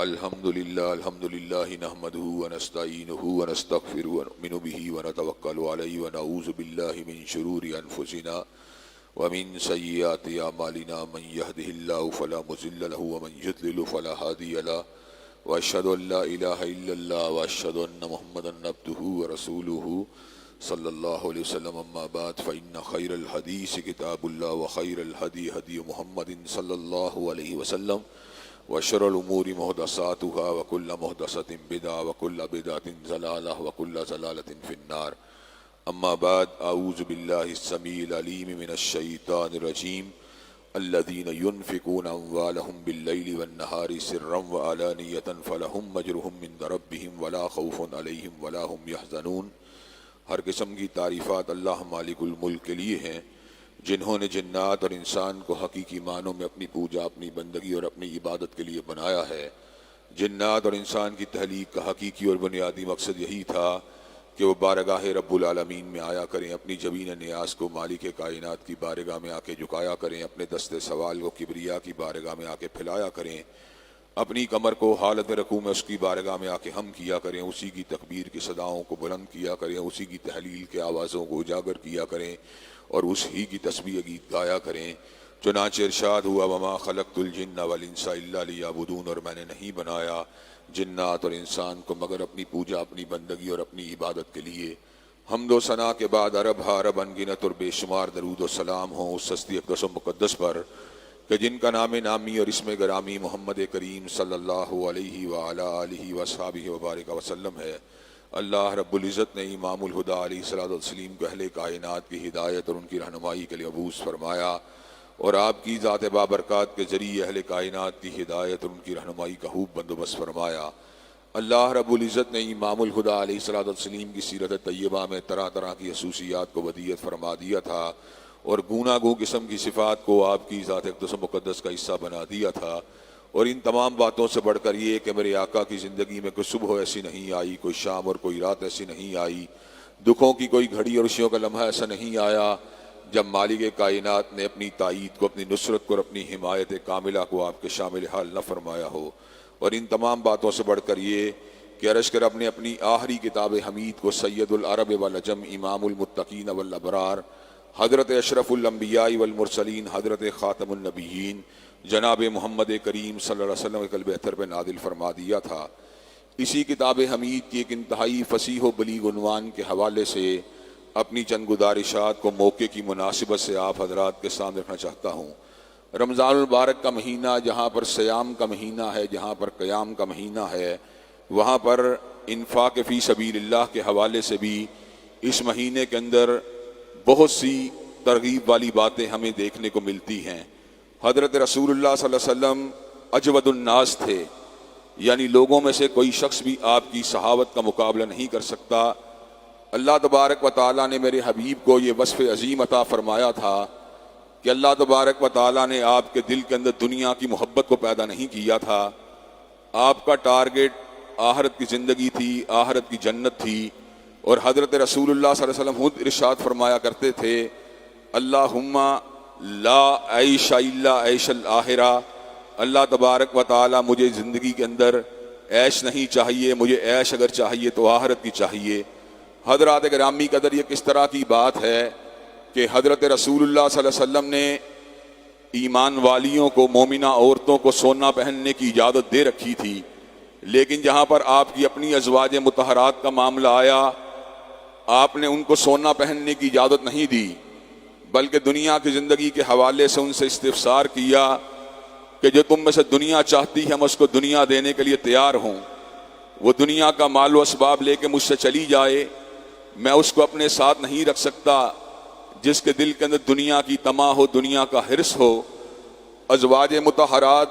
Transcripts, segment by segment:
الحمد للہ نحمدہ ونستعینہ ونستغفرہ ونؤمن بہ ونتوکل علیہ ونعوذ باللہ من شرور انفسنا ومن سیئات اعمالنا من یہدہ اللہ فلا مضل لہ ومن یضلل فلا ہادی لہ واشہد ان لا الہ الا اللہ واشہد ان محمدا عبدہ ورسولہ صلی اللہ علیہ وسلم اما بعد فإن خیر الحدیث کتاب اللہ وخیر الہدی ہدی محمد صلی اللہ علیہ وسلم وشر الامور محدثاتها وكل محدثة بدعة وكل بدعة ضلالة وكل ضلالة في النار اما بعد اعوذ بالله السميع العليم من الشيطان الرجيم الذين ينفقون اموالهم بالليل والنهار سرا وعلانية فلهم اجرهم عند ربهم ولا خوف عليهم ولا هم يحزنون۔ ہر قسم کی تعریفات اللہ مالک الملک کے لیے ہیں جنہوں نے جنات اور انسان کو حقیقی معنوں میں اپنی پوجا، اپنی بندگی اور اپنی عبادت کے لیے بنایا ہے۔ جنات اور انسان کی تخلیق کا حقیقی اور بنیادی مقصد یہی تھا کہ وہ بارگاہ رب العالمین میں آیا کریں، اپنی جبین نیاز کو مالک کائنات کی بارگاہ میں آ کے جھکایا کریں، اپنے دست سوال کو کبریا کی بارگاہ میں آ کے پھیلایا کریں، اپنی کمر کو حالت رکوع میں اس کی بارگاہ میں آ کے ہم کیا کریں، اسی کی تکبیر کی صداؤں کو بلند کیا کریں، اسی کی تحلیل کے آوازوں کو اجاگر کیا کریں اور اس ہی کی تسبیح گیت گایا کریں۔ چنانچہ ارشاد ہوا وما خلقت الجن والانس الا لیعبدون، اور میں نے نہیں بنایا جنات اور انسان کو مگر اپنی پوجا، اپنی بندگی اور اپنی عبادت کے لیے۔ حمد و ثنا کے بعد عرب ہا عرب انگنت اور بے شمار درود و سلام ہوں اس ہستی اقدس و مقدس پر کہ جن کا نام نامی اور اسم گرامی محمد کریم صلی اللہ علیہ وعلی آلہ وصحبہ وبارک وسلم ہے۔ اللہ رب العزت نے امام الہدیٰ علیہ الصلوۃ والتسلیم کو اہل کائنات کی ہدایت اور ان کی رہنمائی کے لیے مبعوث فرمایا، اور آپ کی ذات بابرکات کے ذریعے اہل کائنات کی ہدایت اور ان کی رہنمائی کا خوب بندوبست فرمایا۔ اللہ رب العزت نے امام الہدیٰ علیہ الصلوۃ والتسلیم کی سیرت طیبہ میں طرح طرح کی خصوصیات کو ودیعت فرما دیا تھا اور گوناگوں قسم کی صفات کو آپ کی ذات اقدس و مقدس کا حصہ بنا دیا تھا، اور ان تمام باتوں سے بڑھ کر یہ کہ میرے آقا کی زندگی میں کوئی صبح ایسی نہیں آئی، کوئی شام اور کوئی رات ایسی نہیں آئی، دکھوں کی کوئی گھڑی اور خوشیوں کا لمحہ ایسا نہیں آیا جب مالک کائنات نے اپنی تائید کو، اپنی نصرت کو اور اپنی حمایت کاملہ کو آپ کے شامل حال نہ فرمایا ہو۔ اور ان تمام باتوں سے بڑھ کر یہ کہ عرش کے رب نے اپنی آخری کتاب حمید کو سید العرب والعجم امام المتقین والابرار حضرت اشرف الانبیاء والمرسلین حضرت خاتم النبیین جناب محمد کریم صلی اللہ علیہ وسلم کے قلب اطہر پہ نازل فرما دیا تھا۔ اسی کتاب حمید کی ایک انتہائی فصیح و بلیغ عنوان کے حوالے سے اپنی چند گزارشات کو موقع کی مناسبت سے آپ حضرات کے سامنے رکھنا چاہتا ہوں۔ رمضان المبارک کا مہینہ جہاں پر صیام کا مہینہ ہے، جہاں پر قیام کا مہینہ ہے، وہاں پر انفاق فی سبیل اللہ کے حوالے سے بھی اس مہینے کے اندر بہت سی ترغیب والی باتیں ہمیں دیکھنے کو ملتی ہیں۔ حضرت رسول اللہ صلی اللہ علیہ وسلم اجود الناس تھے، یعنی لوگوں میں سے کوئی شخص بھی آپ کی صحابت کا مقابلہ نہیں کر سکتا۔ اللہ تبارک و تعالیٰ نے میرے حبیب کو یہ وصف عظیم عطا فرمایا تھا کہ اللہ تبارک و تعالیٰ نے آپ کے دل کے اندر دنیا کی محبت کو پیدا نہیں کیا تھا۔ آپ کا ٹارگٹ آخرت کی زندگی تھی، آخرت کی جنت تھی، اور حضرت رسول اللہ صلی اللہ علیہ وسلم خود ارشاد فرمایا کرتے تھے اللہم لا عیش الا عیش الآخرہ، اللہ تبارک و تعالی مجھے زندگی کے اندر عیش نہیں چاہیے، مجھے عیش اگر چاہیے تو آخرت کی چاہیے۔ حضرات گرامی قدر یہ کس طرح کی بات ہے کہ حضرت رسول اللہ صلی اللہ علیہ وسلم نے ایمان والیوں کو، مومنہ عورتوں کو سونا پہننے کی اجازت دے رکھی تھی، لیکن جہاں پر آپ کی اپنی ازواج مطہرات کا معاملہ آیا آپ نے ان کو سونا پہننے کی اجازت نہیں دی، بلکہ دنیا کی زندگی کے حوالے سے ان سے استفسار کیا کہ جو تم میں سے دنیا چاہتی ہے میں اس کو دنیا دینے کے لیے تیار ہوں، وہ دنیا کا مال و اسباب لے کے مجھ سے چلی جائے، میں اس کو اپنے ساتھ نہیں رکھ سکتا۔ جس کے دل کے اندر دنیا کی طمع ہو، دنیا کا حرص ہو، ازواج مطہرات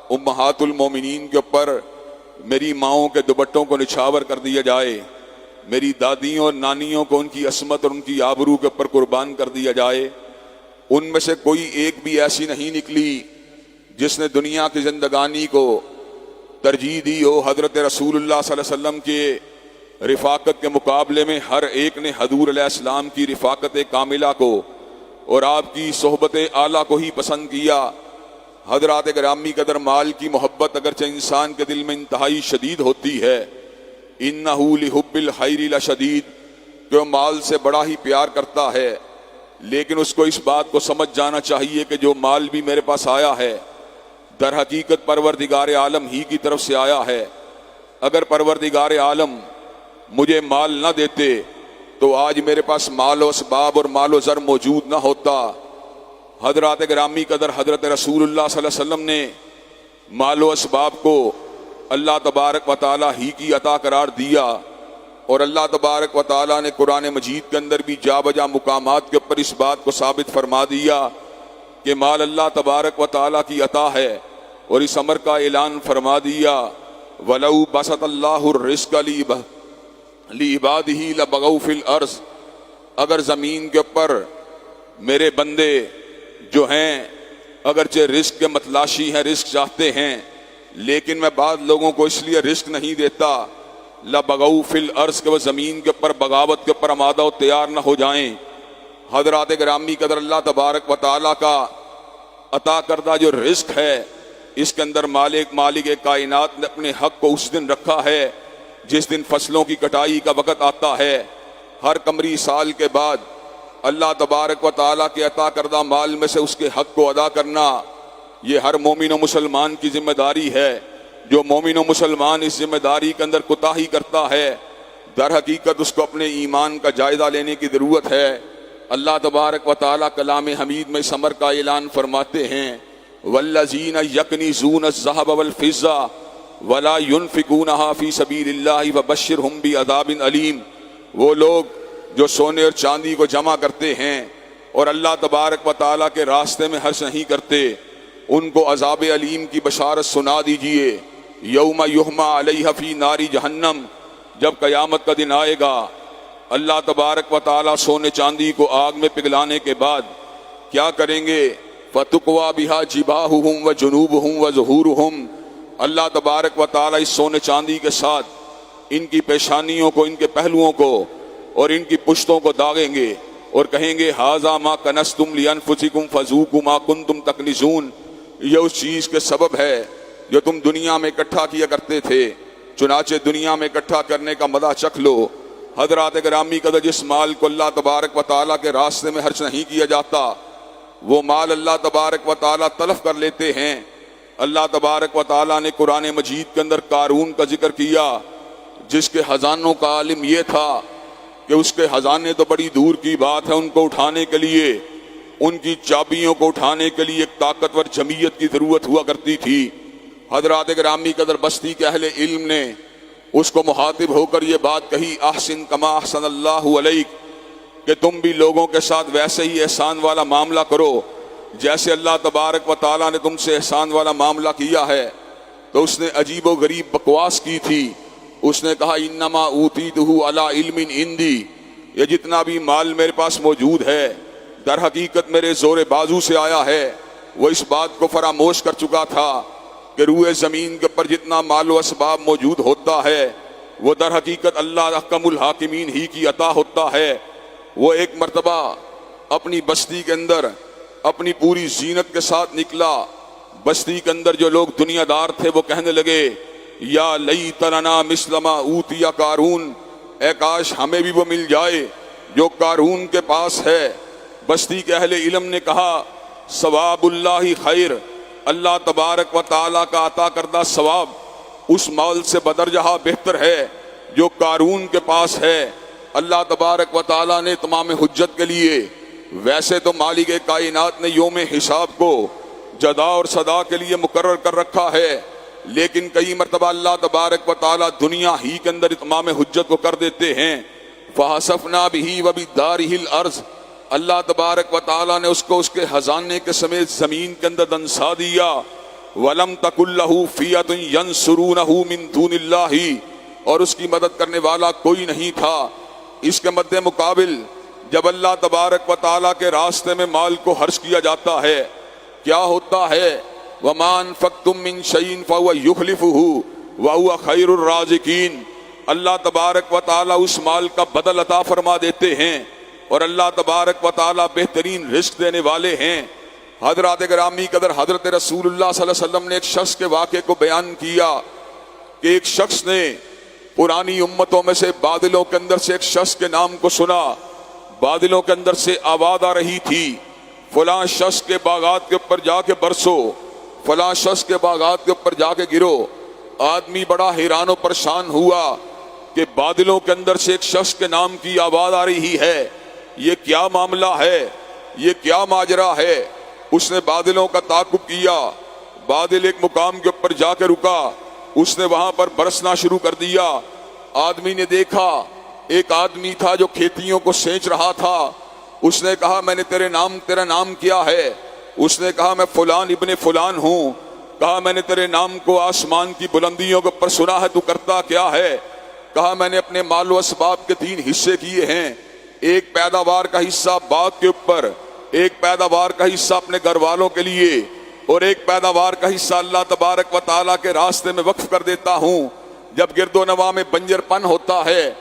امہات المومنین کے اوپر میری ماؤں کے دوپٹوں کو نچھاور کر دیا جائے، میری دادیوں اور نانیوں کو ان کی عصمت اور ان کی آبرو کے اوپر قربان کر دیا جائے، ان میں سے کوئی ایک بھی ایسی نہیں نکلی جس نے دنیا کی زندگانی کو ترجیح دی ہو۔ حضرت رسول اللہ صلی اللہ علیہ وسلم کے رفاقت کے مقابلے میں ہر ایک نے حضور علیہ السلام کی رفاقت کاملہ کو اور آپ کی صحبت اعلیٰ کو ہی پسند کیا۔ حضرات گرامی قدر، مال کی محبت اگرچہ انسان کے دل میں انتہائی شدید ہوتی ہے، انہ لحب الخیر لشدید، جو مال سے بڑا ہی پیار کرتا ہے، لیکن اس کو اس بات کو سمجھ جانا چاہیے کہ جو مال بھی میرے پاس آیا ہے در حقیقت پروردگار عالم ہی کی طرف سے آیا ہے۔ اگر پروردگار عالم مجھے مال نہ دیتے تو آج میرے پاس مال و اسباب اور مال و زر موجود نہ ہوتا۔ حضرات گرامی قدر، حضرت رسول اللہ صلی اللہ علیہ وسلم نے مال و اسباب کو اللہ تبارک و تعالی ہی کی عطا قرار دیا، اور اللہ تبارک و تعالی نے قرآن مجید کے اندر بھی جا بجا مقامات کے اوپر اس بات کو ثابت فرما دیا کہ مال اللہ تبارک و تعالی کی عطا ہے، اور اس امر کا اعلان فرما دیا وَلَوْ بَسَطَ اللَّهُ الرِّزْقَ لِعِبَادِهِ لَبَغَوْا فِي الْأَرْضِ، اگر زمین کے اوپر میرے بندے جو ہیں اگرچہ رزق کے متلاشی ہیں، رزق چاہتے ہیں، لیکن میں بعض لوگوں کو اس لیے رزق نہیں دیتا لَبَغَوْا فِي الْأَرْضِ کہ وہ زمین کے اوپر بغاوت کے اوپر آمادہ و تیار نہ ہو جائیں۔ حضرات گرامی قدر، اللہ تبارک و تعالیٰ کا عطا کردہ جو رزق ہے، اس کے اندر مالک کائنات نے اپنے حق کو اس دن رکھا ہے جس دن فصلوں کی کٹائی کا وقت آتا ہے۔ ہر قمری سال کے بعد اللہ تبارک و تعالیٰ کے عطا کردہ مال میں سے اس کے حق کو ادا کرنا، یہ ہر مومن و مسلمان کی ذمہ داری ہے۔ جو مومن و مسلمان اس ذمہ داری کے اندر کوتاہی کرتا ہے، در حقیقت اس کو اپنے ایمان کا جائزہ لینے کی ضرورت ہے۔ اللہ تبارک و تعالیٰ کلام حمید میں اس امر کا اعلان فرماتے ہیں وَالَّذِينَ يَكْنِزُونَ الذَّهَبَ وَالْفِضَّةَ وَلَا يُنْفِقُونَهَا فِي سَبِيلِ اللَّهِ فَبَشِّرْهُم بِعَذَابٍ أَلِيمٍ، وہ لوگ جو سونے اور چاندی کو جمع کرتے ہیں اور اللہ تبارک و تعالیٰ کے راستے میں خرچ نہیں کرتے، ان کو عذاب علیم کی بشارت سنا دیجئے۔ یوم یحمى علیہ فی نار جہنم، جب قیامت کا دن آئے گا، اللہ تبارک و تعالیٰ سونے چاندی کو آگ میں پگھلانے کے بعد کیا کریں گے؟ فَتُقْوَى بِهَا جِبَاهُهُمْ وَجُنُوبُهُمْ وَظُهُورُهُمْ، اللہ تبارک و تعالیٰ اس سونے چاندی کے ساتھ ان کی پیشانیوں کو، ان کے پہلوؤں کو اور ان کی پشتوں کو داغیں گے اور کہیں گے هَذَا مَا كَنَزْتُمْ لِأَنفُسِكُمْ فَذُوقُوا مَا كُنتُمْ تَكْنِزُونَ، یہ اس چیز کے سبب ہے جو تم دنیا میں اکٹھا کیا کرتے تھے، چنانچہ دنیا میں اکٹھا کرنے کا مزہ چکھ لو۔ حضرات گرامی قدر، جس مال کو اللہ تبارک و تعالیٰ کے راستے میں خرچ نہیں کیا جاتا، وہ مال اللہ تبارک و تعالیٰ تلف کر لیتے ہیں۔ اللہ تبارک و تعالیٰ نے قرآن مجید کے اندر قارون کا ذکر کیا، جس کے خزانوں کا عالم یہ تھا کہ اس کے خزانے تو بڑی دور کی بات ہے، ان کو اٹھانے کے لیے، ان کی چابیوں کو اٹھانے کے لیے ایک طاقتور جمعیت کی ضرورت ہوا کرتی تھی۔ حضرات گرامی قدر، بستی کے اہل علم نے اس کو مخاطب ہو کر یہ بات کہی احسن کما احسن اللہ علیک، کہ تم بھی لوگوں کے ساتھ ویسے ہی احسان والا معاملہ کرو جیسے اللہ تبارک و تعالیٰ نے تم سے احسان والا معاملہ کیا ہے۔ تو اس نے عجیب و غریب بکواس کی تھی، اس نے کہا انما اوتیتہ علی علم عندی، یہ جتنا بھی مال میرے پاس موجود ہے در حقیقت میرے زور بازو سے آیا ہے۔ وہ اس بات کو فراموش کر چکا تھا کہ روئے زمین کے اوپر جتنا مال و اسباب موجود ہوتا ہے وہ در حقیقت اللہ احکم الحاکمین ہی کی عطا ہوتا ہے۔ وہ ایک مرتبہ اپنی بستی کے اندر اپنی پوری زینت کے ساتھ نکلا۔ بستی کے اندر جو لوگ دنیا دار تھے وہ کہنے لگے یا لیت لنا مثل ما اوتی قارون، اے کاش ہمیں بھی وہ مل جائے جو قارون کے پاس ہے۔ بستی کے اہل علم نے کہا ثواب اللہ خیر، اللہ تبارک و تعالیٰ کا عطا کردہ ثواب اس مال سے بدرجہ بہتر ہے جو قارون کے پاس ہے۔ اللہ تبارک و تعالیٰ نے تمام حجت کے لیے ویسے تو مالک کائنات نے یوم حساب کو جزا اور سزا کے لیے مقرر کر رکھا ہے، لیکن کئی مرتبہ اللہ تبارک و تعالیٰ دنیا ہی کے اندر اتمام حجت کو کر دیتے ہیں۔ فَحَسَفْنَا بِهِ وَبِدَارِهِ الْأَرْضِ، اللہ تبارک و تعالیٰ نے اس کو اس کے خزانے کے سمیت زمین کے اندر دنسا دیا۔ وَلَمْ تَكُن لَّهُ فِئَةٌ يَنصُرُونَهُ مِن دُونِ اللَّهِ، اور اس کی مدد کرنے والا کوئی نہیں تھا۔ اس کے مد مقابل جب اللہ تبارک و تعالیٰ کے راستے میں مال کو خرچ کیا جاتا ہے کیا ہوتا ہے؟ وَمَا أَنفَقْتُم مِّن شَيْءٍ فَهُوَ يُخْلِفُهُ وَهُوَ خَيْرُ الرَّازِقِينَ، اللہ تبارک و تعالیٰ اس مال کا بدل عطا فرما دیتے ہیں، اور اللہ تبارک و تعالیٰ بہترین رزق دینے والے ہیں۔ حضرات گرامی قدر حضرت رسول اللہ صلی اللہ علیہ وسلم نے ایک شخص کے واقعے کو بیان کیا کہ ایک شخص نے پرانی امتوں میں سے بادلوں کے اندر سے ایک شخص کے نام کو سنا. بادلوں کے اندر سے آواز آ رہی تھی فلاں شخص کے باغات کے اوپر جا کے برسو، فلاں شخص کے باغات کے اوپر جا کے گرو. آدمی بڑا حیران و پریشان ہوا کہ بادلوں کے اندر سے ایک شخص کے نام کی آواز آ رہی ہے، یہ کیا معاملہ ہے، یہ کیا ماجرا ہے. اس نے بادلوں کا تعاقب کیا. بادل ایک مقام کے اوپر جا کے رکا، اس نے وہاں پر برسنا شروع کر دیا. آدمی نے دیکھا ایک آدمی تھا جو کھیتیوں کو سینچ رہا تھا. اس نے کہا میں نے تیرا نام کیا ہے؟ اس نے کہا میں فلان ابن فلان ہوں. کہا میں نے تیرے نام کو آسمان کی بلندیوں کے اوپر سنا ہے، تو کرتا کیا ہے؟ کہا میں نے اپنے مال و اسباب کے 3 حصے کیے ہیں، ایک پیداوار کا حصہ باغ کے اوپر، ایک پیداوار کا حصہ اپنے گھر والوں کے لیے، اور ایک پیداوار کا حصہ اللہ تبارک و تعالیٰ کے راستے میں وقف کر دیتا ہوں. جب گرد و نواح میں بنجر پن ہوتا ہے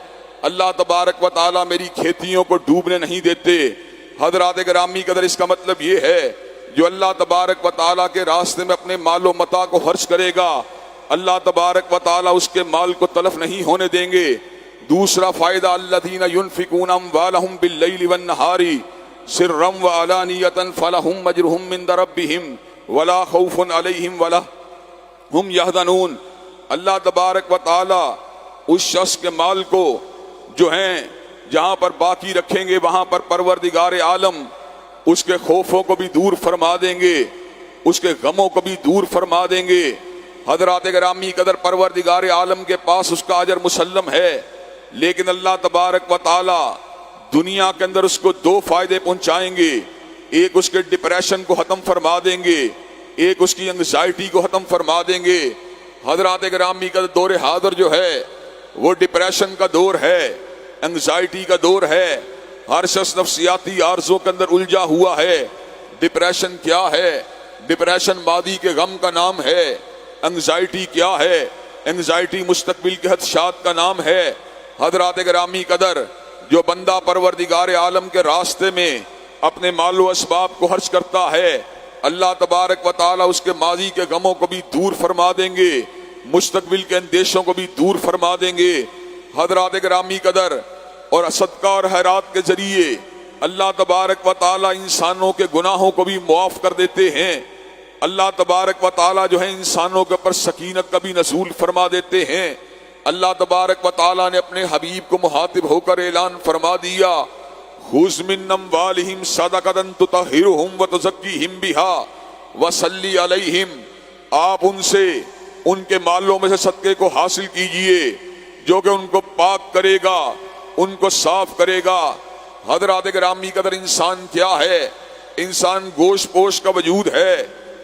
اللہ تبارک و تعالیٰ میری کھیتیوں کو ڈوبنے نہیں دیتے. حضرات گرامی قدر اس کا مطلب یہ ہے جو اللہ تبارک و تعالیٰ کے راستے میں اپنے مال و متاع کو خرچ کرے گا اللہ تبارک و تعالیٰ اس کے مال کو تلف نہیں ہونے دیں گے. دوسرا فائدہ الذین ینفقون اموالہم باللیل والنہار سرا وعلانیۃ فلہم اجرہم عند ربہم ولا خوف علیہم ولا ہم یحزنون. اللہ تبارک و تعالیٰ اس شخص کے مال کو جو ہیں جہاں پر باقی رکھیں گے وہاں پر پروردگار عالم اس کے خوفوں کو بھی دور فرما دیں گے، اس کے غموں کو بھی دور فرما دیں گے. حضرات گرامی قدر پروردگار عالم کے پاس اس کا اجر مسلم ہے، لیکن اللہ تبارک و تعالی دنیا کے اندر اس کو 2 فائدے پہنچائیں گے. ایک اس کے ڈپریشن کو ختم فرما دیں گے، ایک اس کی انگزائٹی کو ختم فرما دیں گے. حضرات گرامی کا دور حاضر جو ہے وہ ڈپریشن کا دور ہے، انگزائٹی کا دور ہے. ہر شخص نفسیاتی عارضوں کے اندر الجھا ہوا ہے. ڈپریشن کیا ہے؟ ڈپریشن ماضی کے غم کا نام ہے. انگزائٹی کیا ہے؟ انگزائٹی مستقبل کے خدشات کا نام ہے. حضرات گرامی قدر جو بندہ پروردگار عالم کے راستے میں اپنے مال و اسباب کو خرچ کرتا ہے اللہ تبارک و تعالیٰ اس کے ماضی کے غموں کو بھی دور فرما دیں گے، مستقبل کے اندیشوں کو بھی دور فرما دیں گے. حضرات گرامی قدر اور صدقہ اور خیرات کے ذریعے اللہ تبارک و تعالیٰ انسانوں کے گناہوں کو بھی معاف کر دیتے ہیں. اللہ تبارک و تعالیٰ جو ہے انسانوں کے اوپر سکینت کا بھی نزول فرما دیتے ہیں. اللہ تبارک و تعالیٰ نے اپنے حبیب کو مخاطب ہو کر اعلان فرما دیا خذ من اموالہم صدقۃ تطہرہم وتزکیہم بہا وصلی علیہم. آپ ان سے ان کے مالوں میں سے صدقے کو حاصل کیجئے جو کہ ان کو پاک کرے گا، ان کو صاف کرے گا. حضرات گرامی قدر انسان کیا ہے؟ انسان گوشت پوش کا وجود ہے.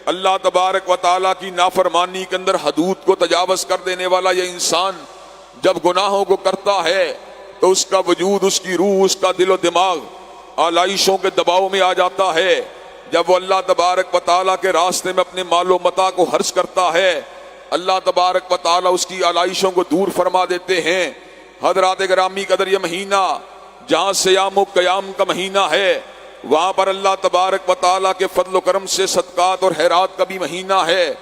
اللہ تبارک و تعالیٰ کی نافرمانی کے اندر حدود کو تجاوز کر دینے والا یہ انسان جب گناہوں کو کرتا ہے تو اس کا وجود، اس کی روح، اس کا دل و دماغ آلائشوں کے دباؤ میں آ جاتا ہے. جب وہ اللہ تبارک و تعالیٰ کے راستے میں اپنے مال و متاع کو خرچ کرتا ہے اللہ تبارک و تعالیٰ اس کی آلائشوں کو دور فرما دیتے ہیں. حضرات گرامی قدر یہ مہینہ جہاں سیام و قیام کا مہینہ ہے وہاں پر اللہ تبارک و تعالیٰ کے فضل و کرم سے صدقات اور خیرات کا بھی مہینہ ہے.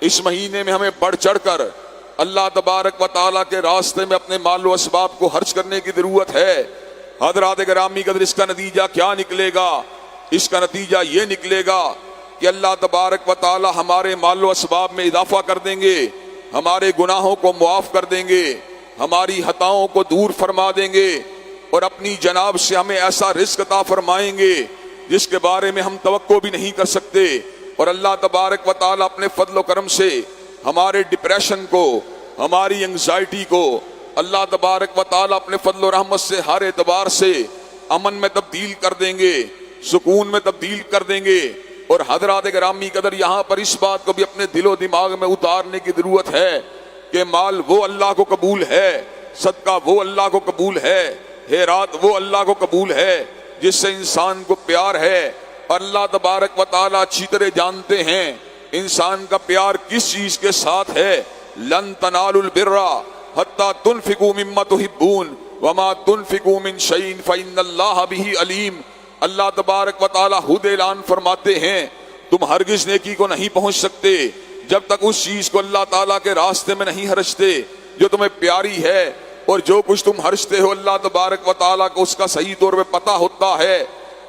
اس مہینے میں ہمیں بڑھ چڑھ کر اللہ تبارک و تعالیٰ کے راستے میں اپنے مال و اسباب کو خرچ کرنے کی ضرورت ہے. حضرات گرامی قدر اس کا نتیجہ کیا نکلے گا؟ اس کا نتیجہ یہ نکلے گا کہ اللہ تبارک و تعالیٰ ہمارے مال و اسباب میں اضافہ کر دیں گے، ہمارے گناہوں کو معاف کر دیں گے، ہماری خطاؤں کو دور فرما دیں گے، اور اپنی جناب سے ہمیں ایسا رزق عطا فرمائیں گے جس کے بارے میں ہم توقع بھی نہیں کر سکتے. اور اللہ تبارک و تعالیٰ اپنے فضل و کرم سے ہمارے ڈپریشن کو، ہماری انگزائٹی کو اللہ تبارک و تعالیٰ اپنے فضل و رحمت سے ہر اعتبار سے امن میں تبدیل کر دیں گے، سکون میں تبدیل کر دیں گے. اور حضرات گرامی قدر یہاں پر اس بات کو بھی اپنے دل و دماغ میں اتارنے کی ضرورت ہے کہ مال وہ اللہ کو قبول ہے، صدقہ وہ اللہ کو قبول ہے، خیرات وہ اللہ کو قبول ہے جس سے انسان کو پیار ہے. اللہ تبارک و تعالیٰ اچھی طرح جانتے ہیں انسان کا پیار کس چیز کے ساتھ ہے. لن تنالوا البر حتی تنفقوا مما تحبون وما تنفقوا من شیء فإن اللہ بہ علیم. اللہ تبارک و تعالیٰ خود اعلان فرماتے ہیں تم ہرگز نیکی کو نہیں پہنچ سکتے جب تک اس چیز کو اللہ تعالیٰ کے راستے میں نہیں خرچتے جو تمہیں پیاری ہے، اور جو کچھ تم خرچتے ہو اللہ تبارک و تعالیٰ کو اس کا صحیح طور پہ پتہ ہوتا ہے۔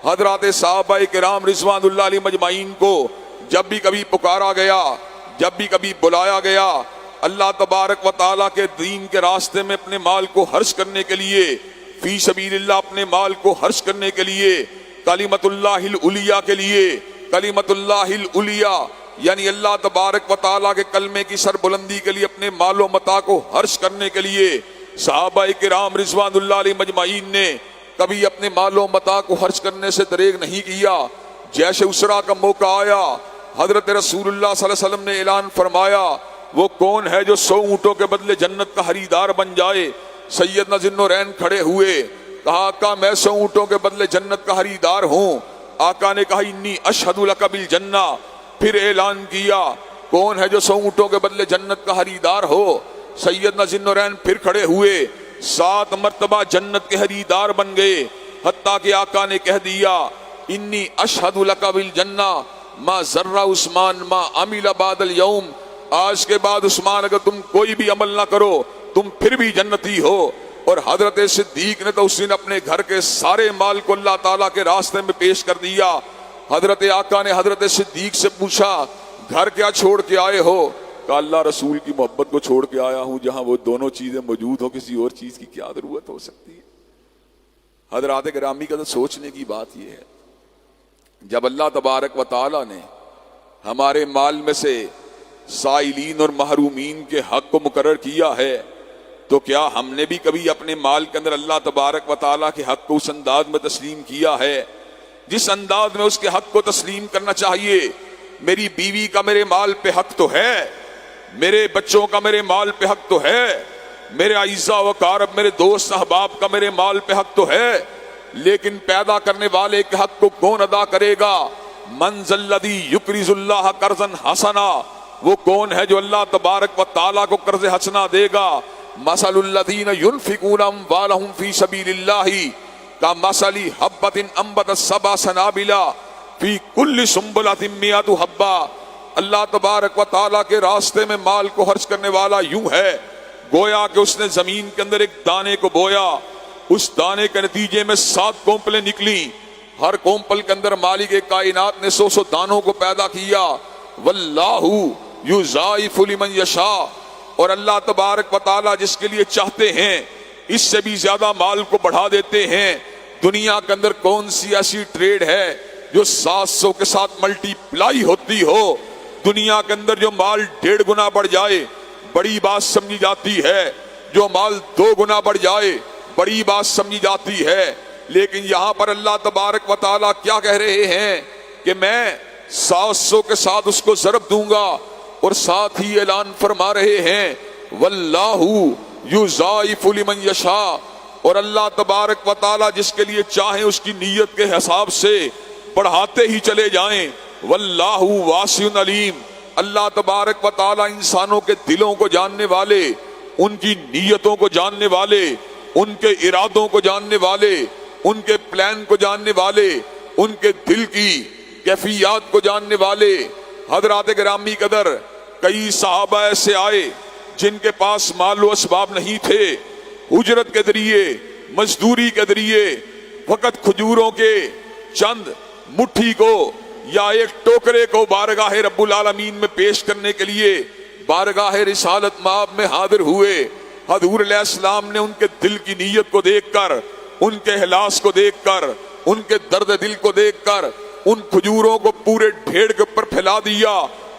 حضرات صحابہ کرام رضوان اللہ علیہ مجمعین کو جب بھی کبھی پکارا گیا، جب بھی کبھی بلایا گیا اللہ تبارک و تعالیٰ کے دین کے راستے میں اپنے مال کو خرچ کرنے کے لیے، فی سبیل اللہ اپنے مال کو خرچ کرنے کے لیے، کلمت اللہ العلیٰ کے لیے، کلمت اللہ العلیٰ یعنی اللہ تبارک و تعالیٰ کے کلمے کی سربلندی کے لیے اپنے مال و متاع کو خرچ کرنے کے لیے صحابہ کرام رضوان اللہ علیہ مجمعین نے کبھی اپنے مال و متاع کو خرچ کرنے سے دریغ نہیں کیا۔ جیسے اسرا کا موقع آیا، حضرت رسول اللہ صلی اللہ علیہ وسلم نے اعلان فرمایا وہ کون ہے جو 100 اونٹوں کے بدلے جنت کا خریدار بن جائے؟ سیدنا ذوالنورین کھڑے ہوئے، کہا آقا میں 100 اونٹوں کے بدلے جنت کا خریدار ہوں۔ آقا نے کہا انی اشہد لک بالجنہ، پھر اعلان کیا کون ہے جو 100 اونٹوں کے بدلے جنت کا خریدار ہو؟ سیدنا ذوالنورین پھر کھڑے ہوئے، 7 مرتبہ جنت کے خریدار بن گئے، حتیٰ کہ آقا نے کہہ دیا انی اشہد لک بالجنہ ما ذرہ عثمان ما عمل بعد اليوم، آج کے بعد عثمان اگر تم کوئی بھی عمل نہ کرو تم پھر بھی جنتی ہو۔ اور حضرت صدیق نے تو اس دن اپنے گھر کے سارے مال کو اللہ تعالیٰ کے راستے میں پیش کر دیا۔ حضرت آقا نے حضرت صدیق سے پوچھا گھر کیا چھوڑ کے آئے ہو؟ کہا اللہ رسول کی محبت کو چھوڑ کے آیا ہوں، جہاں وہ دونوں چیزیں موجود ہو کسی اور چیز کی کیا ضرورت ہو سکتی ہے؟ حضرات گرامی کا تو سوچنے کی بات یہ ہے، جب اللہ تبارک و تعالیٰ نے ہمارے مال میں سے سائلین اور محرومین کے حق کو مقرر کیا ہے، تو کیا ہم نے بھی کبھی اپنے مال کے اندر اللہ تبارک و تعالیٰ کے حق کو اس انداز میں تسلیم کیا ہے جس انداز میں اس کے حق کو تسلیم کرنا چاہیے؟ میری بیوی کا میرے مال پہ حق تو ہے، میرے بچوں کا میرے مال پہ حق تو ہے، میرے اعزاء و اقارب میرے دوست احباب کا میرے مال پہ حق تو ہے، لیکن پیدا کرنے والے کے حق کو کون ادا کرے گا؟ من ذا الذی یقرض اللہ قرضا حسنا، وہ کون ہے جو اللہ تبارک و تعالیٰ کو قرض حسنا دے گا؟ مثل الذین ينفقون اموالهم فی سبیل اللہ کمثل حبۃ انبتت 7 سنابل فی کل سنبلۃ 100 حبہ، اللہ تبارک و تعالیٰ کے راستے میں مال کو خرچ کرنے والا یوں ہے گویا کہ اس نے زمین کے اندر ایک دانے کو بویا، اس دانے کے نتیجے میں 7 کونپلیں نکلیں، ہر کونپل کے اندر مالک کائنات نے 100 دانوں کو پیدا کیا۔ واللہ یضاعف لمن یشاء، اور اللہ تبارک و تعالیٰ جس کے لیے چاہتے ہیں اس سے بھی زیادہ مال کو بڑھا دیتے ہیں۔ دنیا کے اندر کون سی ایسی ٹریڈ ہے جو 700 کے ساتھ ملٹی پلائی ہوتی ہو؟ دنیا کے اندر جو مال 1.5 گنا بڑھ جائے بڑی بات سمجھی جاتی ہے، جو مال 2 گنا بڑھ جائے بڑی بات سمجھی جاتی ہے، لیکن یہاں پر اللہ تبارک و تعالیٰ کیا کہہ رہے ہیں کہ میں 700 کے ساتھ اس کو ضرب دوں گا، اور ساتھ ہی اعلان فرما رہے ہیں واللہ یضاعف لمن یشاء، اور اللہ تبارک و تعالیٰ جس کے لیے چاہیں اس کی نیت کے حساب سے بڑھاتے ہی چلے جائیں۔ واللہ واسع علیم، اللہ تبارک و تعالیٰ انسانوں کے دلوں کو جاننے والے، ان کی نیتوں کو جاننے والے، ان کے ارادوں کو جاننے والے، ان کے پلان کو جاننے والے، ان کے دل کی کیفیات کو جاننے والے۔ حضرات گرامی قدر کئی صحابہ ایسے آئے جن کے پاس مال و اسباب نہیں تھے، اجرت کے ذریعے مزدوری کے ذریعے فقط کھجوروں کے چند مٹھی کو یا ایک ٹوکرے کو بارگاہ رب العالمین میں پیش کرنے کے لیے بارگاہ رسالت مآب میں حاضر ہوئے۔ حضور علیہ السلام نے ان کے دل کی نیت کو دیکھ کر، ان کے اخلاص کو دیکھ کر، ان کے درد دل کو دیکھ کر ان کھجوروں کو پورے ڈھیڑ کے اوپر پھیلا دیا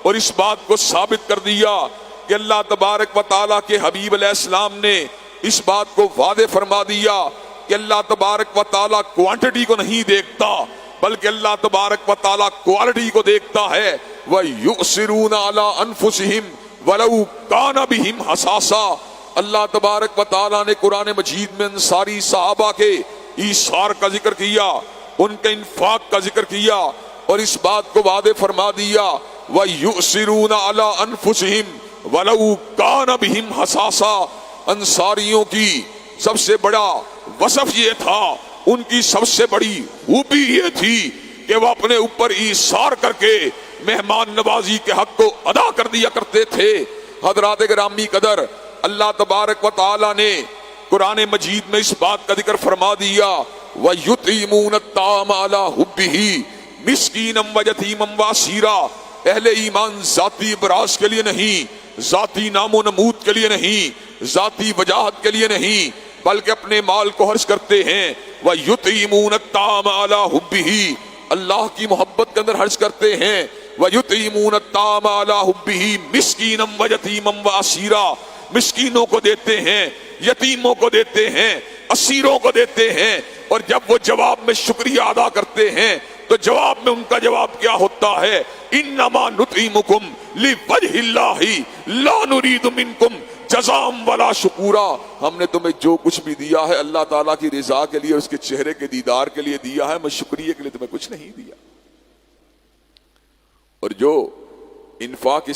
اور اس بات کو ثابت کر دیا کہ اللہ تبارک و تعالیٰ کے حبیب علیہ السلام نے اس بات کو واضح فرما دیا کہ اللہ تبارک و تعالیٰ کوانٹٹی کو نہیں دیکھتا بلکہ اللہ تبارک و تعالیٰ کوالٹی کو دیکھتا ہے۔ وَيُؤْثِرُونَ عَلَىٰ أَنفُسِهِمْ وَلَوْ كَانَ بِهِمْ حَسَاسَةٌ، اللہ تبارک و تعالیٰ نے قرآن مجید میں انصاری صحابہ کے ایثار کا ذکر کیا، ان کے انفاق کا ذکر کیا اور اس بات کو واضح فرما دیا وَيُؤْثِرُونَ عَلَىٰ أَنفُسِهِمْ وَلَوْ كَانَ بِهِمْ حَسَاسَةٌ۔ انصاریوں کی سب سے بڑا وصف یہ تھا، ان کی سب سے بڑی خوبی یہ تھی کہ وہ اپنے اوپر ایثار کر کے مہمان نوازی کے حق کو ادا کر دیا کرتے تھے۔ حضرات گرامی قدر، اللہ تبارک و تعالی نے قرآن مجید میں اس بات کا ذکر فرما دیا، وَيُطْعِمُونَ الطَّعَامَ عَلَىٰ حُبِّهِ مِسْكِينًا وَيَتِيمًا وَأَسِيرًا۔ اہل ایمان ذاتی ابراز کے لیے نہیں، ذاتی نام و نمود کے لیے نہیں، ذاتی وجاہت کے لیے نہیں، بلکہ اپنے مال کو خرچ کرتے ہیں۔ وَيُطْعِمُونَ الطَّعَامَ عَلَىٰ حُبِّهِ، اللہ کی محبت کے اندر خرچ کرتے ہیں۔ وَيُطْعِمُونَ الطَّعَامَ عَلَىٰ حُبِّهِ مِسْكِينًا وَيَتِيمًا وَأَسِيرًا، مسکینوں کو دیتے ہیں، یتیموں کو دیتے ہیں، اسیروں کو دیتے ہیں۔ اور جب وہ جواب میں شکریہ ادا کرتے ہیں تو جواب میں ان کا جواب کیا ہوتا ہے؟ انما نطعمکم لوجہ اللہ لا نرید منکم جزاء ولا شکورا۔ ہم نے تمہیں جو کچھ بھی دیا ہے اللہ تعالیٰ کی رضا کے لیے، اس کے چہرے کے دیدار کے لیے دیا ہے، میں شکریہ کے لیے تمہیں کچھ نہیں دیا۔ اور جو انفاق